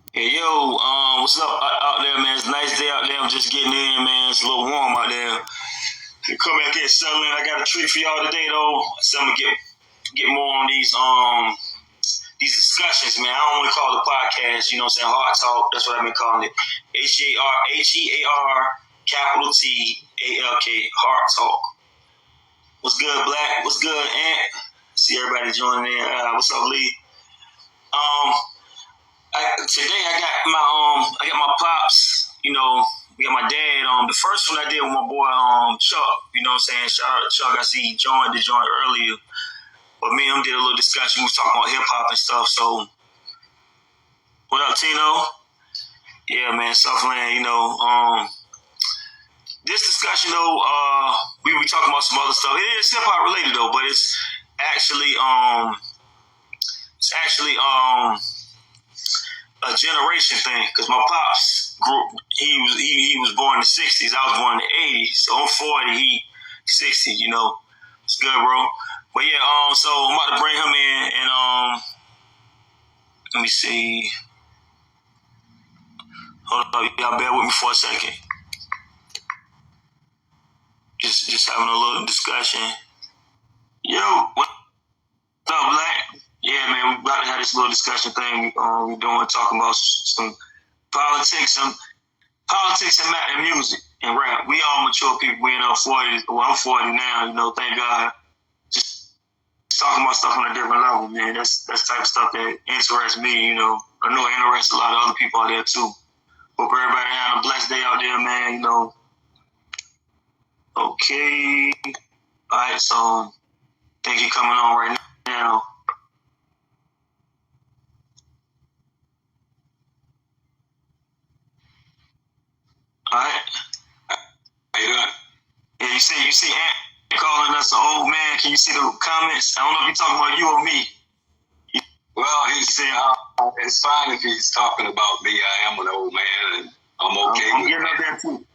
Hey yo, what's up out there, man? It's a nice day out there. I'm just getting in, man. It's a little warm out there. You come back here settling. I got a treat for y'all today, though. So I'm gonna get more on these discussions, man. I don't want to call it a podcast. You know what I'm saying? Hard talk. That's what I've been calling it. HEAR capital TALK. Hard talk. What's good, Black? What's good, Ant? See everybody joining in. What's up, Lee? Um, Today I got my pops, we got my dad. The first one I did with my boy Chuck, you know what I'm saying? Shout out to Chuck. I see he joined the joint earlier. But me and him did a little discussion. We was talking about hip hop and stuff. So what up, Tino? Yeah, man, Southland, this discussion though, we were talking about some other stuff. It is hip hop related though, but it's actually a generation thing because my pops grew. He was born in the '60s. I was born in the '80s. So I'm 40. He 60. It's good, bro. But yeah, so I'm about to bring him in, and let me see. Hold up, y'all bear with me for a second. Just having a little discussion. Yo, what up, Black? Yeah, man, we about to have this little discussion thing. We're talking about some politics and music and rap. We all mature people. We in our 40s. Well, I'm 40 now. Thank God. Just talking about stuff on a different level, man. That's type of stuff that interests me. I know it interests a lot of other people out there too. Hope everybody having a blessed day out there, man. Okay. All right. So, thank you coming on right now. All right. How you doing? Yeah, you see Ant calling us an old man. Can you see the comments? I don't know if he's talking about you or me. Well, he's saying it's fine if he's talking about me. I am an old man, and I'm okay I'm with getting that. up there too.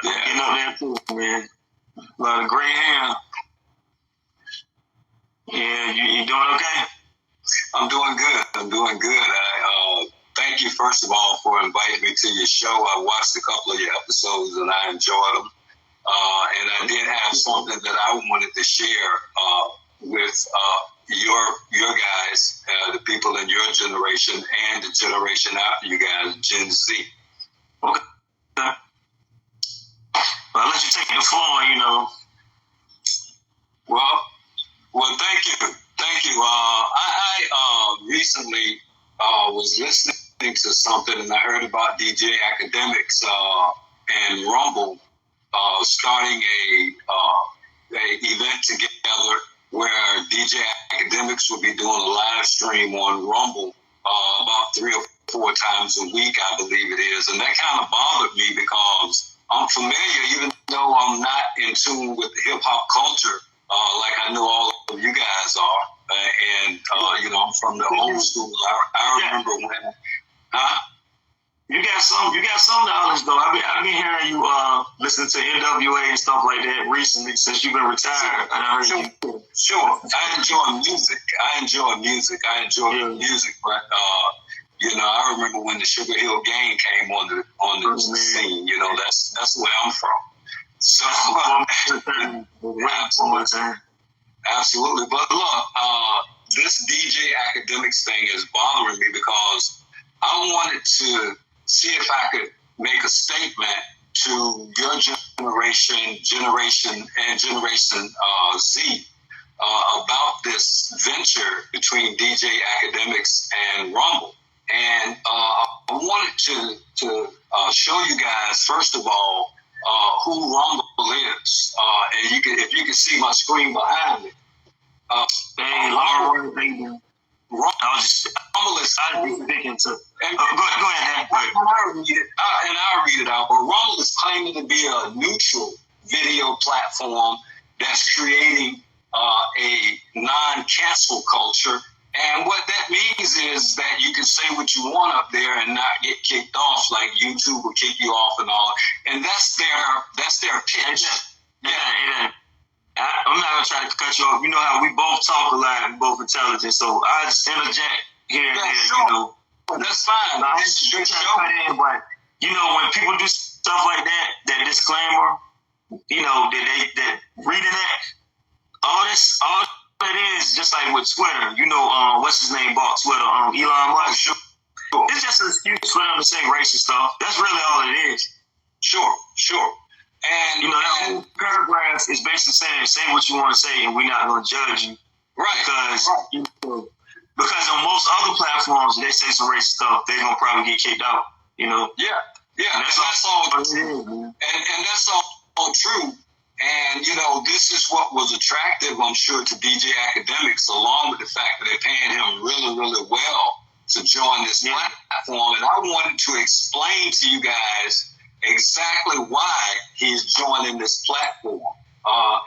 Yeah. Getting up there too, man. A lot of gray hair. Yeah, you doing okay? I'm doing good. I thank you first of all for inviting me to your show. I watched a couple of your episodes and I enjoyed them. And I did have something that I wanted to share with your guys, the people in your generation and the generation after you guys, Gen Z. Okay. Well, I'll let you take the floor, Well, thank you. I recently was listening to something and I heard about DJ Academics and Rumble starting a event together where DJ Academics will be doing a live stream on Rumble about 3 or 4 times a week, I believe it is. And that kind of bothered me because I'm familiar, even though I'm not in tune with hip hop culture, like I know all of you guys are. And I'm from the old school. I remember when, You got some knowledge though. I've been hearing you listen to NWA and stuff like that recently since you've been retired. Sure. I enjoy music. But I remember when the Sugar Hill Gang came on the scene. That's where I'm from. So absolutely. But look, this DJ Academics thing is bothering me because I wanted to see if I could make a statement to your generation Z about this venture between DJ Academics and Rumble. And I wanted to show you guys, first of all, who Rumble is. And if you can see my screen behind me. Rumble is thinking to. Go ahead, and I'll read it out. But Rumble is claiming to be a neutral video platform that's creating a non-cancel culture. And what that means is that you can say what you want up there and not get kicked off, like YouTube will kick you off and all. And that's their pitch. Yeah. I'm not gonna try to cut you off. You know how we both talk a lot and both intelligent, so I just interject here and there. Sure. That's fine. This is your show. But you know, when people do stuff like that, that disclaimer, you know, that reading that, all it is, just like with Twitter. You know, what's his name bought Twitter? Elon Musk. Sure. It's just an excuse for them to say racist stuff. That's really all it is. Sure. And you know, that whole paragraph is basically saying, say what you want to say, and we're not going to judge you. Right. Because on most other platforms, they say some racist stuff, they're going to probably get kicked out. You know. Yeah. That's all. And that's all true. And, you know, this is what was attractive, I'm sure, to DJ Academics, along with the fact that they're paying him really, really well to join this platform. And I wanted to explain to you guys exactly why he's joining this platform.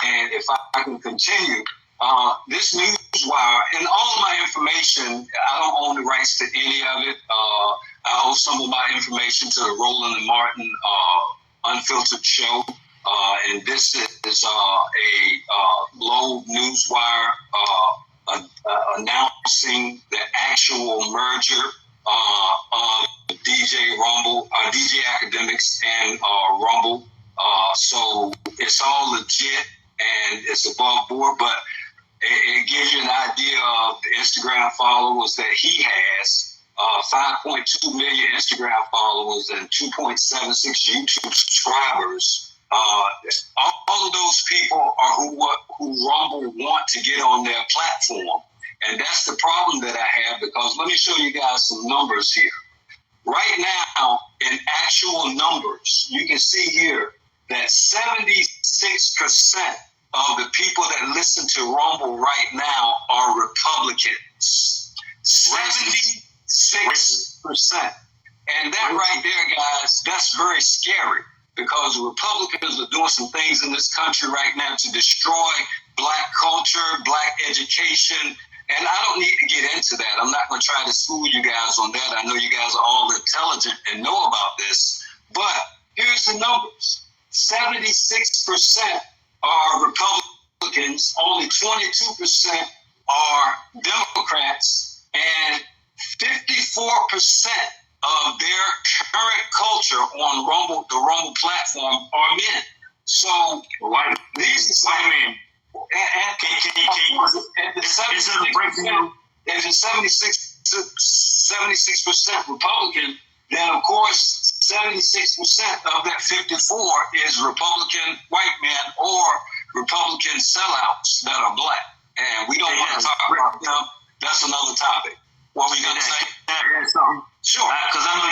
And if I can continue, this Newswire, and all of my information, I don't own the rights to any of it. I owe some of my information to the Roland and Martin Unfiltered show. And this is a Globe Newswire announcing the actual merger of DJ Academics and Rumble. So it's all legit and it's above board, but it gives you an idea of the Instagram followers that he has. 5.2 million Instagram followers and 2.76 YouTube subscribers. All of those people are who Rumble want to get on their platform. And that's the problem that I have, because let me show you guys some numbers here. Right now, in actual numbers, you can see here that 76% of the people that listen to Rumble right now are Republicans. 76%. And that right there, guys, that's very scary, because the Republicans are doing some things in this country right now to destroy black culture, black education. And I don't need to get into that. I'm not going to try to school you guys on that. I know you guys are all intelligent and know about this. But here's the numbers. 76% are Republicans. Only 22% are Democrats. And 54% of their current culture on Rumble, the Rumble platform, are men. So these are white men. And 76% Republican, then of course 76% of that 54 is Republican white men or Republican sellouts that are black. And we don't want to talk about them. That's another topic. What were you going to say? Something? Sure. Because I know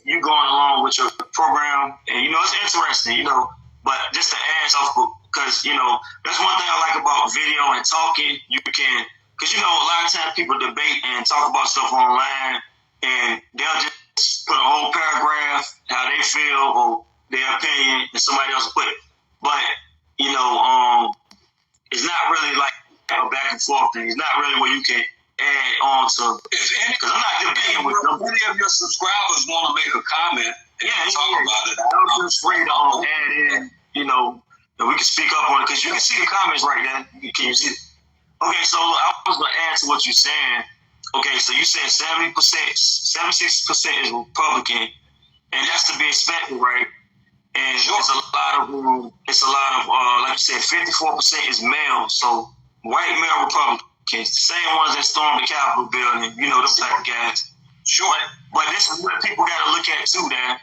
you going along with your program, and you know it's interesting, you know. But just to add something, because you know that's one thing I like about video and talking. You can, because you know a lot of times people debate and talk about stuff online, and they'll just put a whole paragraph how they feel or their opinion, and somebody else will put it. But you know, it's not really like a back and forth thing. It's not really where you can add on to. Because I'm not debating with them. If any of your subscribers want to make a comment and talk about it, I'm just free to add in, you know, and we can speak up on it, because you can see the comments right there. Can you see it? Okay, so I was going to add to what you're saying. Okay, so you said 70%, 76% is Republican, and that's to be expected, right? And it's a lot of, like you said, 54% is male, so white male Republicans. The same ones that stormed the Capitol building, you know, those type of guys. Sure. But this is what people got to look at too, Dan.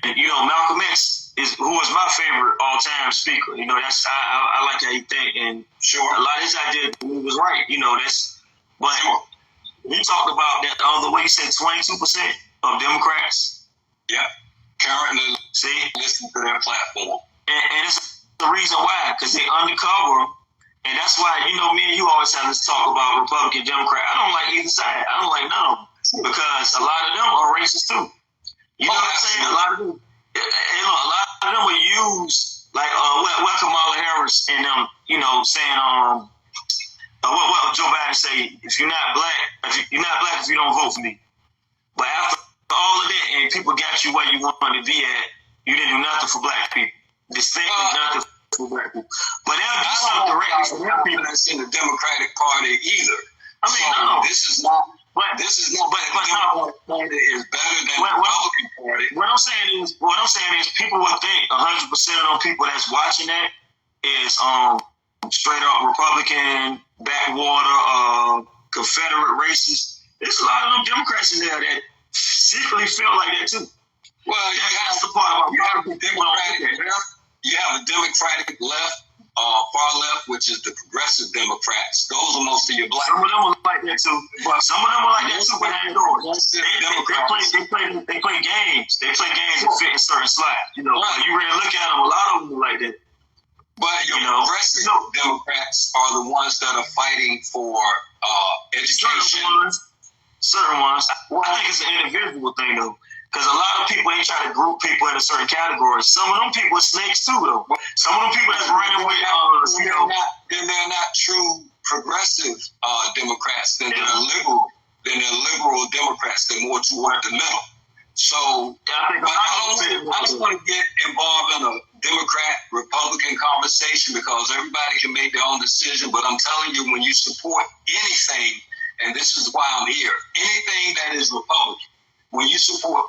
And you know, Malcolm X who was my favorite all-time speaker. You know, that's I like how he think, and sure, a lot of his ideas he was right. You know, but he talked about that other way. He said 22% of Democrats. Yeah, currently listen to their platform, and it's the reason why, because they undercover. And that's why, you know, me and you always have this talk about Republican, Democrat. I don't like either side. I don't like none of them, because a lot of them are racist too. You know what I'm saying? A lot of them, will use, like, what Kamala Harris and them, you know, saying, what Joe Biden say, if you're not black, if you don't vote for me. But after all of that, and people got you where you want to be at, you didn't do nothing for black people. Distinctly nothing for black people. But they'll do something directly for black people. That's in the Democratic Party either. I mean, no. This is not. This is not. But Democratic Party is better than the Republican Party. What I'm saying is, people would think 100% of them people that's watching that is straight up Republican, backwater, Confederate racists. There's a lot of them Democrats in there that secretly feel like that too. Well, that's the part about you have a Democratic left. You have a Democratic left. Far left, which is the progressive Democrats. Those are most of your black. Some of them are like that too. But some of them are like that too. But they play games. They play games and fit in certain slots. You know, right. You really look at them. A lot of them are like that. But your progressive Democrats are the ones that are fighting for education. Certain ones. I think it's an individual thing though. Because a lot of people ain't trying to group people in a certain category. Some of them people are snakes too, though. Some of them people that's running with, they're not true progressive Democrats. Then they're liberal. Then they're liberal Democrats. They're more toward the middle. So, I don't want to get involved in a Democrat-Republican conversation because everybody can make their own decision. But I'm telling you, when you support anything, and this is why I'm here, anything that is Republican, when you support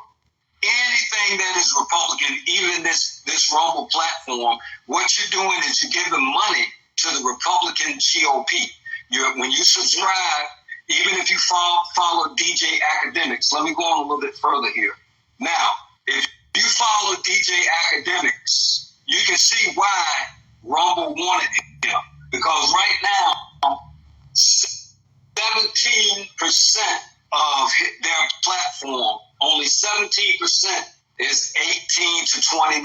anything that is Republican, even this Rumble platform, what you're doing is you're giving money to the Republican GOP. When you subscribe, even if you follow DJ Academics, let me go on a little bit further here. Now, if you follow DJ Academics, you can see why Rumble wanted him. Because right now, 17% of their platform, only 17% is 18 to 29.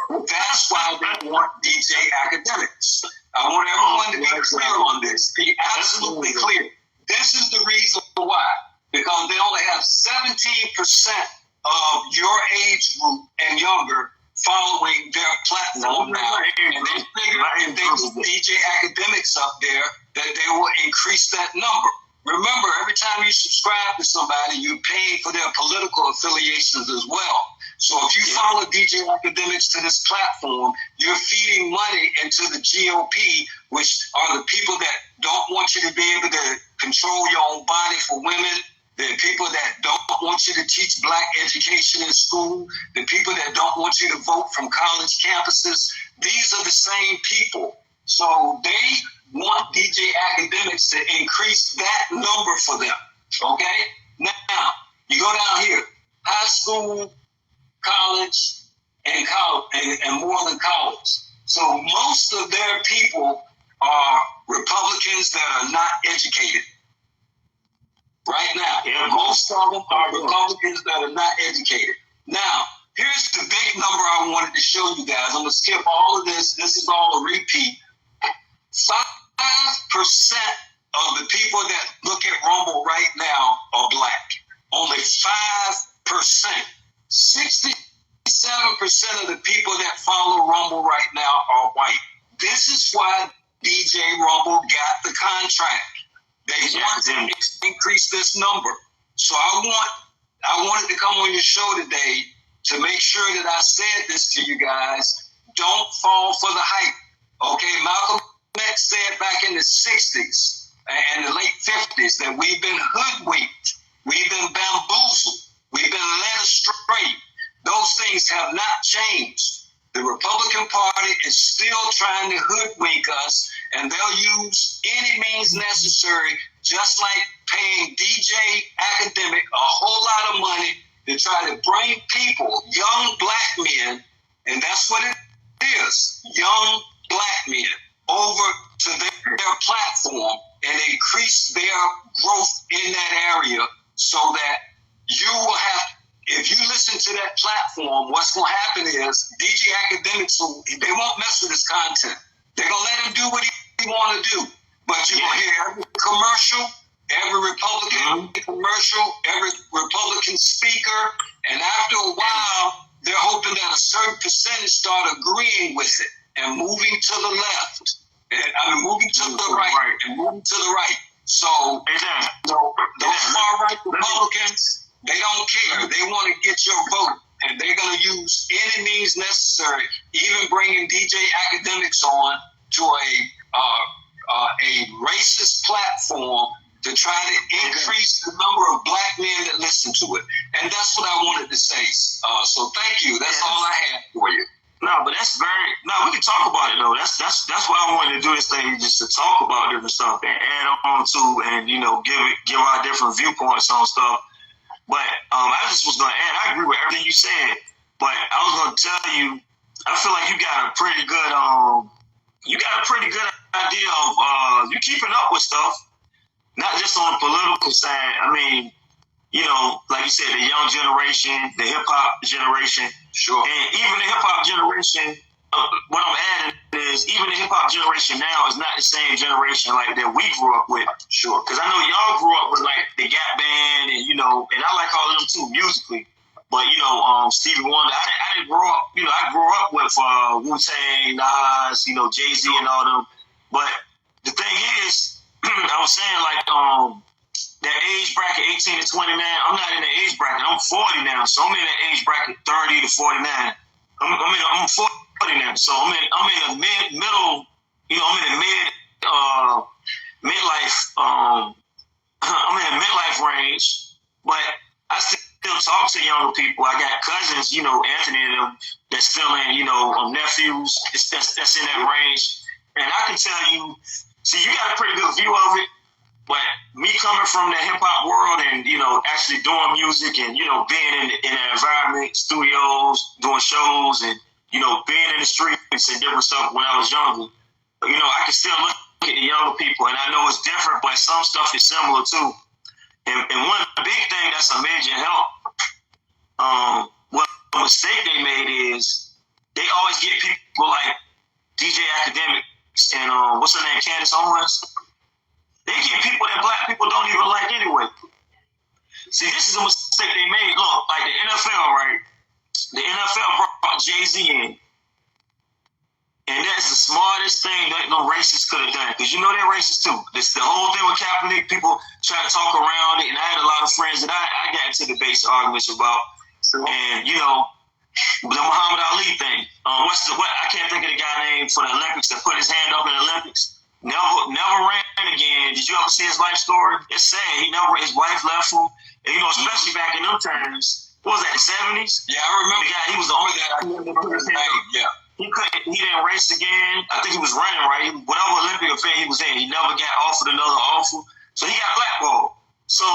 That's why they want DJ Academics. I want everyone to be clear on this. Be absolutely clear. This is the reason why. Because they only have 17% of your age group and younger following their platform now. And they figure if they put DJ Academics up there, that they will increase that number. Remember, every time you subscribe to somebody, you're paying for their political affiliations as well. So if you follow DJ Academics to this platform, you're feeding money into the GOP, which are the people that don't want you to be able to control your own body for women, the people that don't want you to teach black education in school, the people that don't want you to vote from college campuses. These are the same people. So they want DJ Academics to increase that number for them. Okay? Now, you go down here, high school, college, and more than college. So most of their people are Republicans that are not educated. Right now, most of them are Republicans that are not educated. Now, here's the big number I wanted to show you guys. I'm going to skip all of this. This is all a repeat. 5% of the people that look at Rumble right now are black. Only 5%. 67% of the people that follow Rumble right now are white. This is why DJ Rumble got the contract. They want to increase this number. So I wanted to come on your show today to make sure that I said this to you guys. Don't fall for the hype. Okay, Malcolm X said back in the 60s and the late 50s that we've been hoodwinked. We've been bamboozled. We've been led astray. Those things have not changed. The Republican Party is still trying to hoodwink us, and they'll use any means necessary, just like paying DJ Academic a whole lot of money to try to bring people, young black men, and that's what it is, young black men, over to their platform and increase their growth in that area so that you will have, if you listen to that platform, what's going to happen is DJ Academics, they won't mess with his content. They're going to let him do what he want to do. But you're going to hear every commercial, every Republican commercial, every Republican speaker, and after a while, they're hoping that a certain percentage start agreeing with it and moving to the left. Moving to the right and moving to the right. So those far-right Republicans, they don't care. They want to get your vote, and they're going to use any means necessary, even bringing DJ Academics on to a racist platform to try to increase the number of black men that listen to it. And that's what I wanted to say. So thank you. That's all I have for you. No, but we can talk about it though. That's why I wanted to do this thing, just to talk about different stuff and add on to, and give our different viewpoints on stuff. But I just was gonna add, I agree with everything you said, but I was gonna tell you, I feel like you got a pretty good idea of you keeping up with stuff. Not just on the political side. I mean, like you said, the young generation, the hip hop generation. Sure. And even the hip hop generation, what I'm adding is even the hip hop generation now is not the same generation like that we grew up with. Sure. Because I know y'all grew up with like the Gap Band and and I like all of them too musically. But Stevie Wonder, I didn't grow up. I grew up with Wu-Tang, Nas, Jay-Z and all them. But the thing is, I was saying, like, that age bracket, 18 to 29, I'm not in the age bracket. I'm 40 now, so I'm in the age bracket 30 to 49. I'm 40 now, so I'm in the middle. I'm in the midlife. I'm in the midlife range, but I still talk to younger people. I got cousins, Anthony and them, that's still in, nephews that's in that range, and I can tell you. See, you got a pretty good view of it, but me coming from the hip hop world and, actually doing music and, being in the environment, studios, doing shows and, being in the streets and different stuff when I was younger, I can still look at the younger people and I know it's different, but some stuff is similar too. And one big thing that's a major help, what mistake they made is they always get people like DJ Academic, and what's her name, Candace Owens. They get people that black people don't even like anyway. See, this is a mistake they made. Look, like the NFL, right? The NFL brought Jay-Z in. And that's the smartest thing that no racists could have done. Because they're racist too. This the whole thing with Kaepernick, people try to talk around it. And I had a lot of friends that I got into debates, arguments about. And, the Muhammad Ali thing. I can't think of the guy name for the Olympics that put his hand up in the Olympics. Never ran again. Did you ever see his life story? It's sad. His wife left him. And, especially back in them times. What was that, the 70s? Yeah, I remember. The guy, he was the only guy. Yeah. He didn't race again. I think he was running, right? Whatever Olympic event he was in, he never got offered another offer. So he got blackballed. So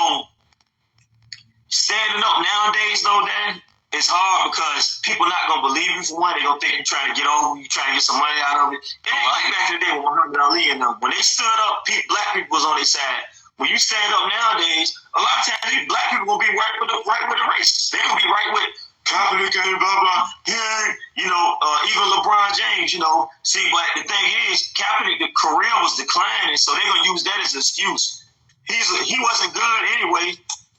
standing up nowadays, though, Dan, it's hard because people not going to believe you for one. They're going to think you're trying to get over, you're trying to get some money out of it. It ain't like back in the day with Muhammad Ali and them. When they stood up, black people was on their side. When you stand up nowadays, a lot of times black people will be right with the racists. They're going to be right with Kaepernick and blah, blah. Yeah, even LeBron James, See, but the thing is, Kaepernick, the career was declining, so they're going to use that as an excuse. He wasn't good anyway.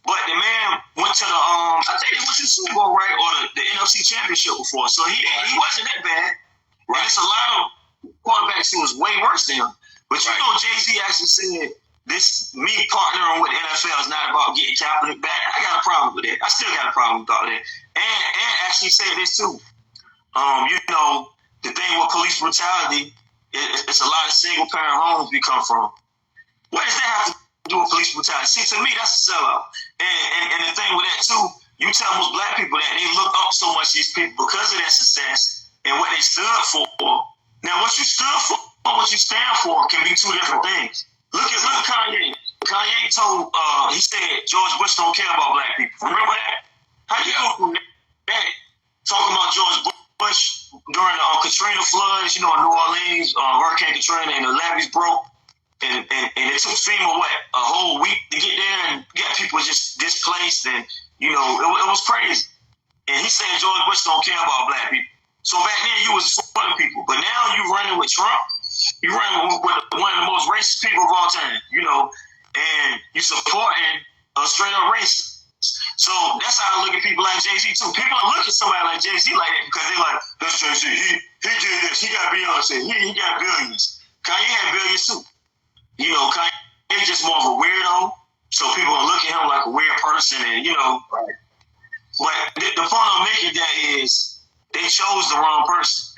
But the man went to the I think they went to the Super Bowl, right, or the NFC Championship before. So he wasn't that bad. Right. There's a lot of quarterbacks who was way worse than him. But Jay-Z actually said this, me partnering with the NFL is not about getting Kaepernick back. I got a problem with that. I still got a problem with all that. And actually said this too. The thing with police brutality, it's a lot of single parent homes we come from. What does that have to do with police brutality? See, to me, that's a sellout. And the thing with that too, you tell most black people that they look up so much to these people because of their success and what they stood for. Now, what you stood for and what you stand for can be two different things. Look at Kanye. Kanye told, he said George Bush don't care about black people. Remember that? How you go from that talking about George Bush during the Katrina floods, in New Orleans, Hurricane Katrina, and the levees broke? And it took FEMA, a whole week to get there and get people just displaced. And, it was crazy. And he said George Bush don't care about black people. So back then you was for the people. But now you running with Trump. You running with one of the most racist people of all time, and you supporting a straight up racist. So that's how I look at people like Jay-Z too. People don't look at somebody like Jay-Z like that because they're like, that's Jay-Z. He did this. He got Beyonce. He got billions. Kanye had billions too. Kanye's just more of a weirdo, so people will look at him like a weird person, and Right. But the point I'm making that is they chose the wrong person.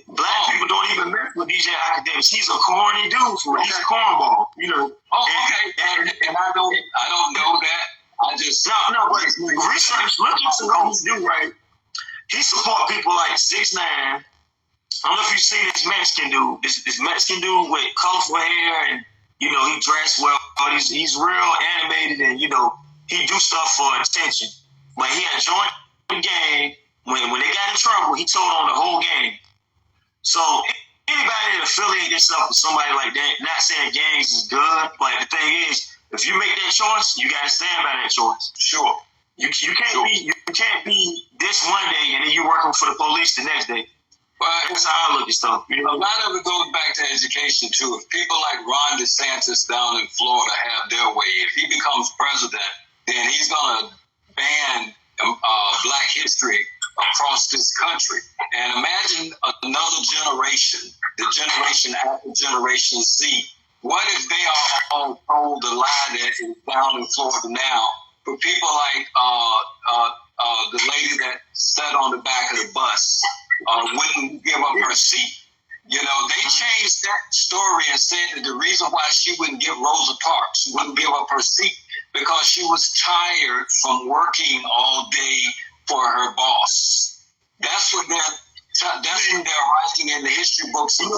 Black people don't even matter. with DJ Academics. He's a corny dude for real. He's a cornball, you know. Oh, okay. And I don't know that. I just but research, look into what he's doing, right? He support people like 6ix9ine. I don't know if you've seen this Mexican dude. This Mexican dude with colorful hair, and you know he dressed well. But he's real animated, and you know he do stuff for attention. But he had joined the gang when they got in trouble. He told on the whole gang. So anybody that affiliate themselves with somebody like that, not saying gangs is good, but the thing is, if you make that choice, you gotta stand by that choice. Sure. You can't be this one day and then you working for the police the next day. Well, that's how I look at stuff. You know? A lot of it goes back to education too. If people like Ron DeSantis down in Florida have their way, if he becomes president, then he's gonna ban Black history across this country. And imagine another generation, the generation after Generation Z. What if they are all told the lie that is down in Florida now? For people like the lady that sat on the back of the bus wouldn't give up her seat. You know, they changed that story and said that the reason why she wouldn't give Rosa Parks, wouldn't give up her seat, because she was tired from working all day for her boss. That's what they're writing in the history books. And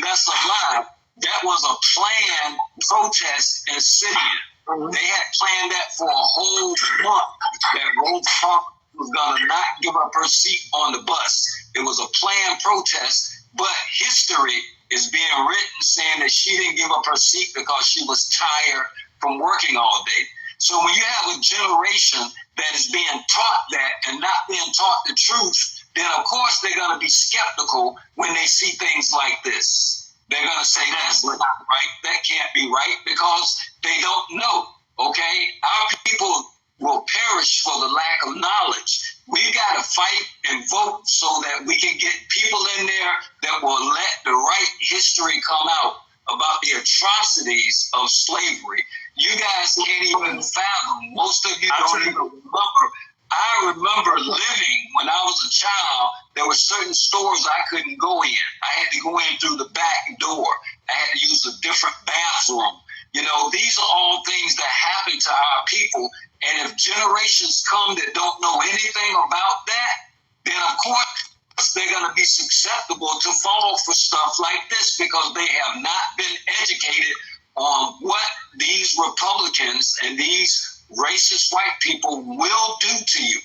that's a lie. That was a planned protest in Syria. They had planned that for a whole month, that Rosa Parks was going to not give up her seat on the bus. It was a planned protest, but history is being written saying that she didn't give up her seat because she was tired from working all day. So when you have a generation that is being taught that and not being taught the truth, then of course they're going to be skeptical when they see things like this. They're going to say, that's not right, that can't be right, because they don't know, okay? Our people will perish for the lack of knowledge. We got to fight and vote so that we can get people in there that will let the right history come out about the atrocities of slavery. You guys can't even fathom. Most of you don't even remember. I remember living when I was a child, there were certain stores I couldn't go in. I had to go in through the back door. I had to use a different bathroom. You know, these are all things that happen to our people. And if generations come that don't know anything about that, then of course they're going to be susceptible to fall for stuff like this, because they have not been educated on what these Republicans and these racist white people will do to you.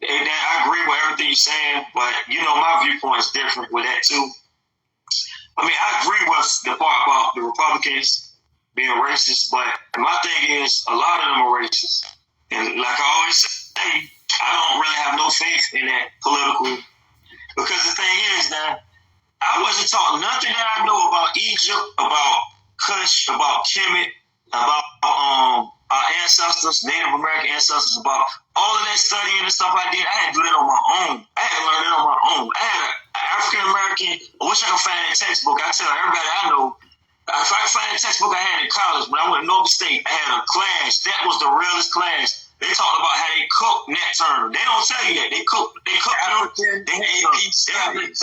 And I agree with everything you're saying, but you know my viewpoint is different with that too. I mean, I agree with the part about the Republicans being racist, but my thing is a lot of them are racist. And like I always say, I don't really have no faith in that political, because the thing is that I wasn't taught nothing that I know about Egypt, about Kush, about Kemet, about our ancestors, Native American ancestors, about all of that studying and stuff I did. I had to do that on my own. I had to learn it on my own. I had an African American, I wish I could find that textbook. I tell everybody I know, if I could find that textbook I had in college when I went to Norfolk State, I had a class. That was the realest class. They talked about how they cook Nat Turner. They don't tell you that. They cook African AP studies.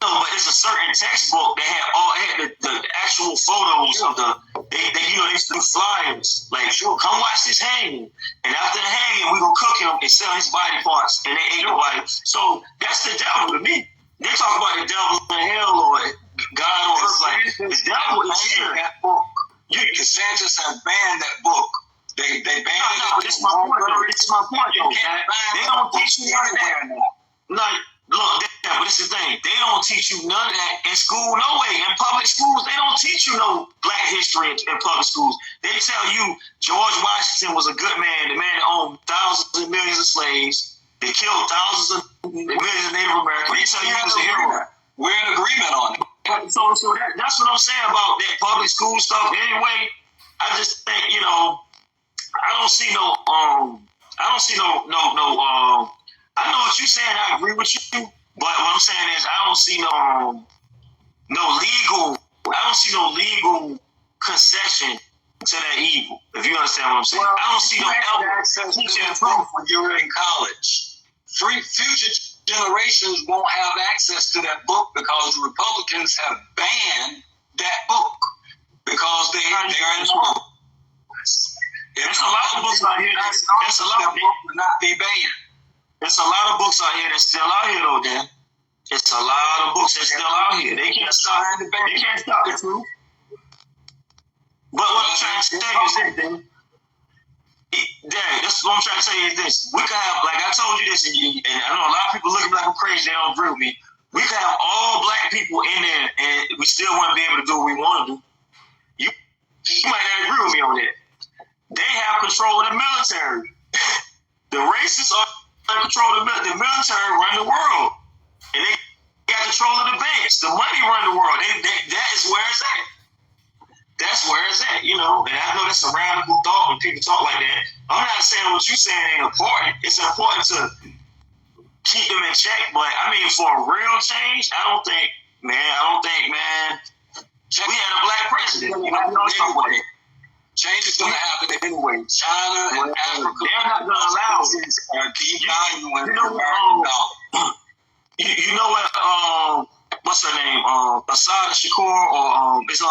No, but it's a certain textbook that had the actual photos of they used to do flyers. Like, sure, come watch this hanging. And after the hanging, we gonna cook him and sell his body parts. And they ate the body. So that's the devil to me. They talk about the devil in hell or God on earth. Like, the devil is here. That book. DeSantis has banned that book. They banned it. No, this is my point. This is my point. They don't teach you none of that. Like, look, but it's the thing. They don't teach you none of that in school, no way. In public schools, they don't teach you no black history in public schools. They tell you George Washington was a good man, the man that owned thousands and millions of slaves. They killed thousands of millions of Native Americans. They tell you he was a hero. We're in agreement on it. So that's what I'm saying about that public school stuff. Anyway, I just think, you know, I don't see no I know what you're saying. I agree with you, but what I'm saying is I don't see no legal concession to that evil. If you understand what I'm saying, well, I don't see no access to that when you were in college. Future generations won't have access to that book because the Republicans have banned that book because they're in law. There's a lot of books out here that's a lot of book would not be banned. There's a lot of books out here that's still out here though, Dan. It's a lot of books that's still out here. They can't stop the ban. They can't stop the truth. But what I'm trying to tell you is this, Dan. Dad, that's what I'm trying to tell you is this. We could have, like I told you this, and I know a lot of people looking like I'm crazy, they don't agree with me. We could have all black people in there, and we still wouldn't be able to do what we want to do. You might not agree with me on that. They have control of the military. The racists are in control of the military, run the world. And they got control of the banks. The money run the world. That is where it's at. That's where it's at, you know. And I know that's a radical thought when people talk like that. I'm not saying what you're saying ain't important. It's important to keep them in check. But, I mean, for a real change, I don't think, man, we had a black president. You know, change is going to happen anyway. China and Africa, they're not going to allow it. Are devaluing the American dollar. You know what? What's her name? Assata Shakur, or it's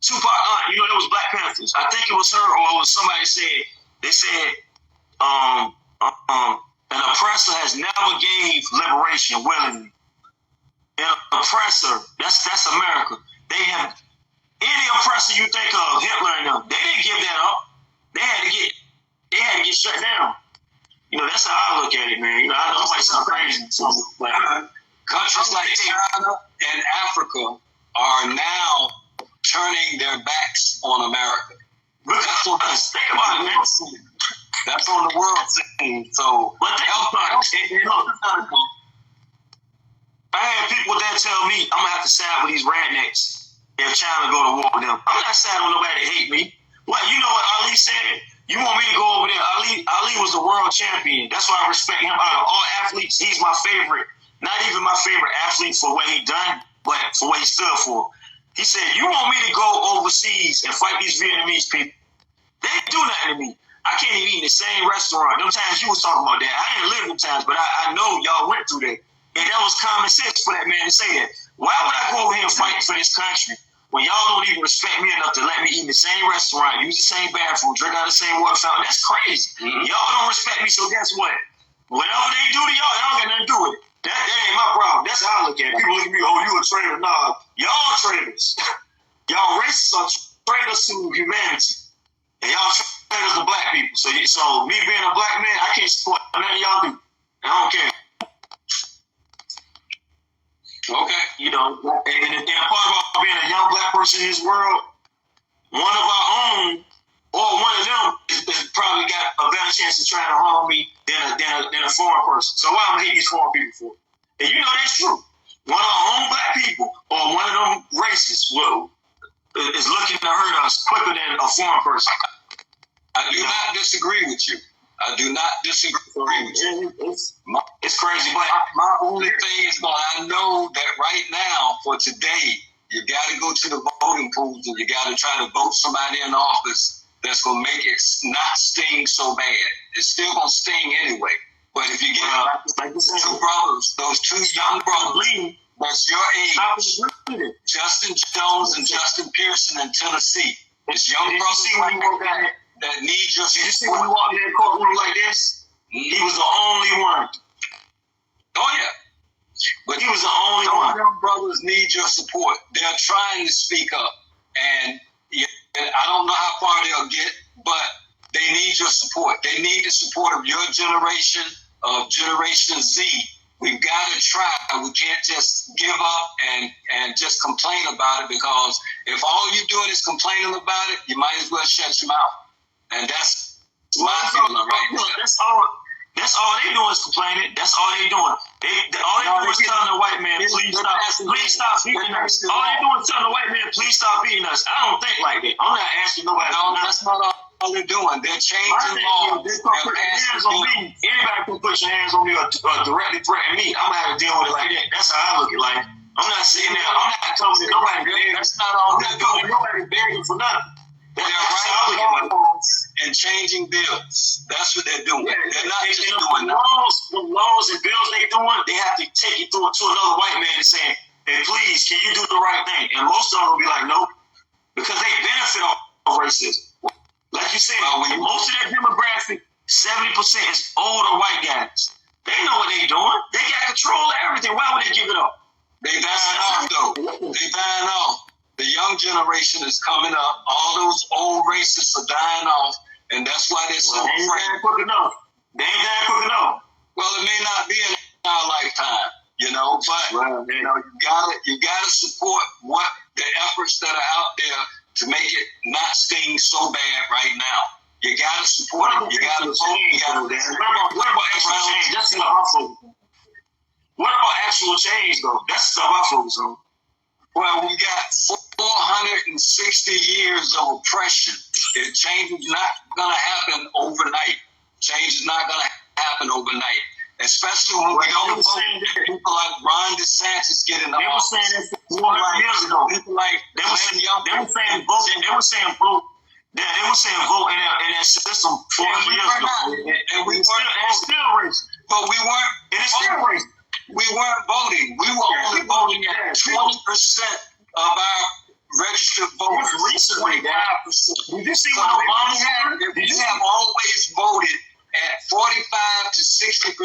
Tupac aunt. You know, there was Black Panthers. I think it was her, or it was somebody said. They said, an oppressor has never gave liberation willingly. An oppressor, that's America. They have any oppressor you think of, Hitler and them. They didn't give that up. They had to get shut down. You know, that's how I look at it, man. You know, I know it might sound crazy. So, like, countries like China and Africa are now turning their backs on America. That's what I think about it, man. That's on the world scene. So, but I had people that tell me I'm gonna have to side with these rednecks if China go to war with them. I'm not siding with nobody that hate me. What, you know what Ali said? You want me to go over there? Ali was the world champion. That's why I respect him. Out of all athletes, he's my favorite. Not even my favorite athlete for what he done, but for what he stood for. He said, you want me to go overseas and fight these Vietnamese people? They ain't do nothing to me. I can't even eat in the same restaurant. Them times you was talking about that. I didn't live them times, but I know y'all went through that. And that was common sense for that man to say that. Why would I go over here and fight for this country when y'all don't even respect me enough to let me eat in the same restaurant, use the same bathroom, drink out of the same water fountain? That's crazy. Mm-hmm. Y'all don't respect me, so guess what? Whatever they do to y'all, y'all got nothing to do with it. That ain't my problem. That's how I look at it. People look at me, oh, you a traitor. Nah, y'all traitors. Y'all racists are traitors to humanity. And y'all traitors to black people. So me being a black man, I can't support nothing y'all do. I don't care. Okay, you know, and a part about being a young black person in this world, one of our own, or one of them, is probably got a better chance of trying to harm me than a foreign person. So why am I hate these foreign people for? And you know that's true. One of our own black people, or one of them racists, is looking to hurt us quicker than a foreign person. I do not disagree with you. I do not disagree with you. It's crazy, but my only thing is, I know that right now, for today, you got to go to the voting polls and you got to try to vote somebody in office that's going to make it not sting so bad. It's still going to sting anyway. But if you get two brothers, those two young brothers, that's your age, Justin Jones and Justin Pearson in Tennessee. It's young brothers that need your support. Did you see when we walked in the courtroom like this? He was the only one. Oh, yeah. But he was the only one. Young brothers need your support. They're trying to speak up. And I don't know how far they'll get, but they need your support. They need the support of your generation, of Generation Z. We've got to try. We can't just give up and just complain about it, because if all you're doing is complaining about it, you might as well shut your mouth. And that's my feeling right now. That's all they doing is complaining. That's all they doing. All they doing is telling the white man, please stop beating us. All they doing is telling the white man, please stop beating us. I don't think like that. I'm not asking nobody. No, that's not all they're doing. They're changing laws. They're putting hands on me. Anybody can put your hands on me or directly threaten me. I'm gonna have to deal with it like that. That's how I look at it. Like, I'm not sitting there. I'm not coming to nobody. That's not all. I'm not coming to nobody begging for nothing. They're writing laws and changing bills. That's what they're doing. Yeah, they're not just the doing that. laws and bills they doing, they have to take it to another white man and saying, hey, please, can you do the right thing? And most of them will be like, nope, because they benefit off of racism. Like you said, most of their demographic, 70% is older white guys. They know what they're doing. They got control of everything. Why would they give it up? They dying off, though. They dying off. The young generation is coming up. All those old racists are dying off, and that's why they're so afraid. They ain't quick enough. They ain't that quick enough. Well, it may not be in our lifetime, but you gotta support what the efforts that are out there to make it not sting so bad right now. You gotta support it. You gotta vote. What about actual change? That's stuff I focus on. What about actual change, though? That's stuff I focus on. Well, we got 460 years of oppression. Change is not going to happen overnight. Change is not going to happen overnight. Especially when we don't vote. People like Ron DeSantis get in the office. They were saying that 400 years ago. People like they were saying vote. They were saying vote. Yeah, they were saying vote in that system 400 years ago. And we weren't. And it's still racist. But we weren't. And it's still racist. We weren't voting. We were only voting at 20% of our registered voters. Recently, 25%. Did you see what Obama had? We have always voted at 45 to 60%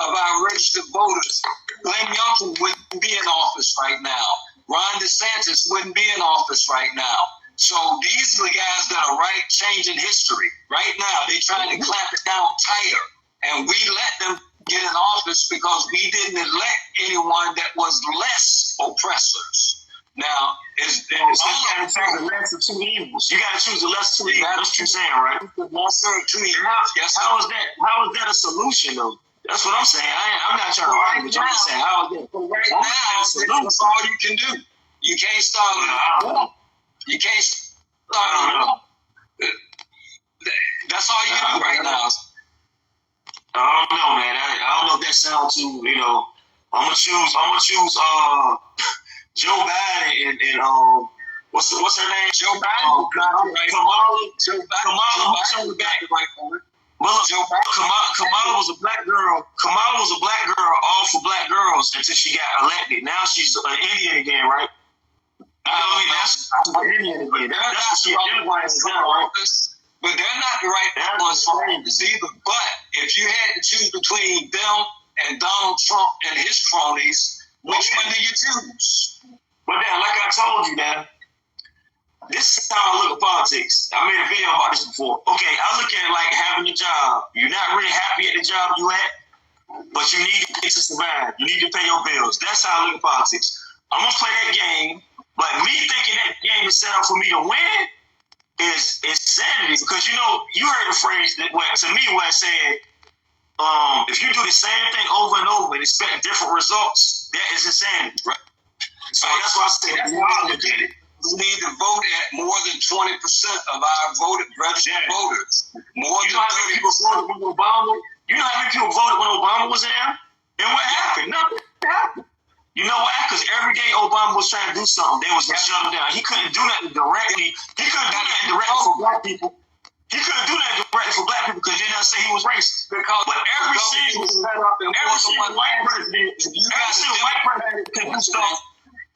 of our registered voters. Glenn Youngkin wouldn't be in office right now. Ron DeSantis wouldn't be in office right now. So these are the guys that are changing history. Right now, they're trying to clamp it down tighter. And we let them get in office because we didn't elect anyone that was less oppressors. Now, you got to choose the less of two evils. You got to choose the less of two evils. That's what you're saying, right? The lesser of two evils. Yes. How is that a solution, though? That's what I'm saying. I'm not trying to argue with you. I'm just saying, how is that? Right now, that's all you can do. You can't start. You can't start. That's all you can do right now. I don't know, man. I don't know if that sounds too, I'm gonna choose Joe Biden and what's her name? Joe Biden. Kamala was a black girl. Kamala was a black girl, all for black girls until she got elected. Now she's an Indian again, right? That's Indian again. That's what she identifies as. But they're not the right ones for us either. But if you had to choose between them and Donald Trump and his cronies, which one do you choose? But then, like I told you, man, this is how I look at politics. I made a video about this before. Okay, I look at it like having a job. You're not really happy at the job you at, but you need it to survive. You need to pay your bills. That's how I look at politics. I'm going to play that game, but me thinking that game is set up for me to win is insanity, because you heard the phrase that to me what I said, if you do the same thing over and over and expect different results, that is insanity, right? So that's why I say that's why I look at it. We need to vote at more than 20% of our registered voters. More than 30 people voted when Obama. You know how many people voted when Obama was there? And what happened? Nothing happened. You know why? Because every day Obama was trying to do something, they was going to shut him down. He couldn't do nothing directly. He couldn't do nothing directly for black people. He couldn't do nothing directly for black people because they didn't say he was racist. But every single white president can do stuff.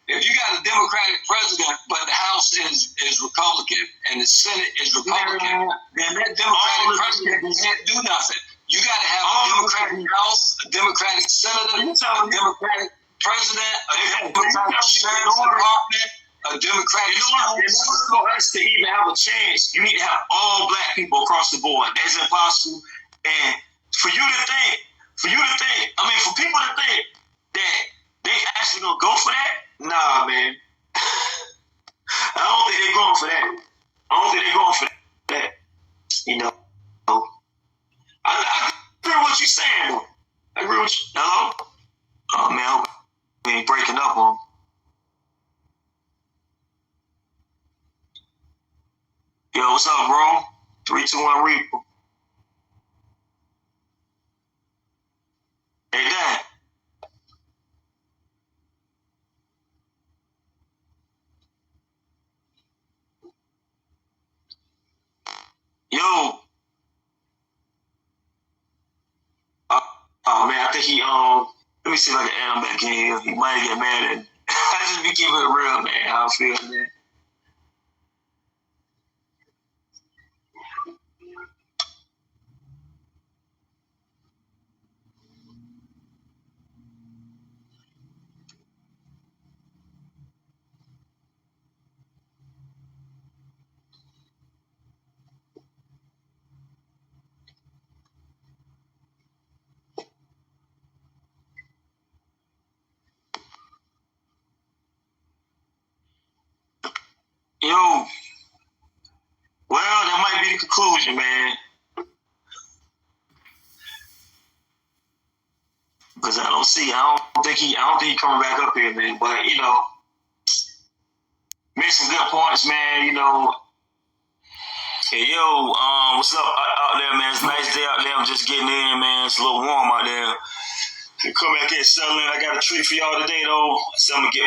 If you got a Democratic president, but the House is Republican and the Senate is Republican, then that Democratic president can't do nothing. You got to have a Democratic House, a Democratic senator, a Democratic president, a Democratic sheriff's department, a Democratic. In order for us to even have a chance, you need to have all black people across the board. That's impossible. And for people to think that they actually gonna go for that, nah, man. I don't think they're going for that. I agree with what you're saying, though. I agree with you. Hello? Oh, man. We ain't breaking up on. Yo, what's up, bro? 3, 2, 1, Reaper. Hey, Dad. Yo. think he let me see if I can add him back in here. He might get mad at me. I just be keeping it real, man. How I feel, man. Yo, well, that might be the conclusion, man. Because I don't think he coming back up here, man. But made some good points, man. Hey, yo, what's up out there, man? It's a nice day out there. I'm just getting in, man. It's a little warm out there. Come back here, settling. I got a treat for y'all today, though. So I'm gonna get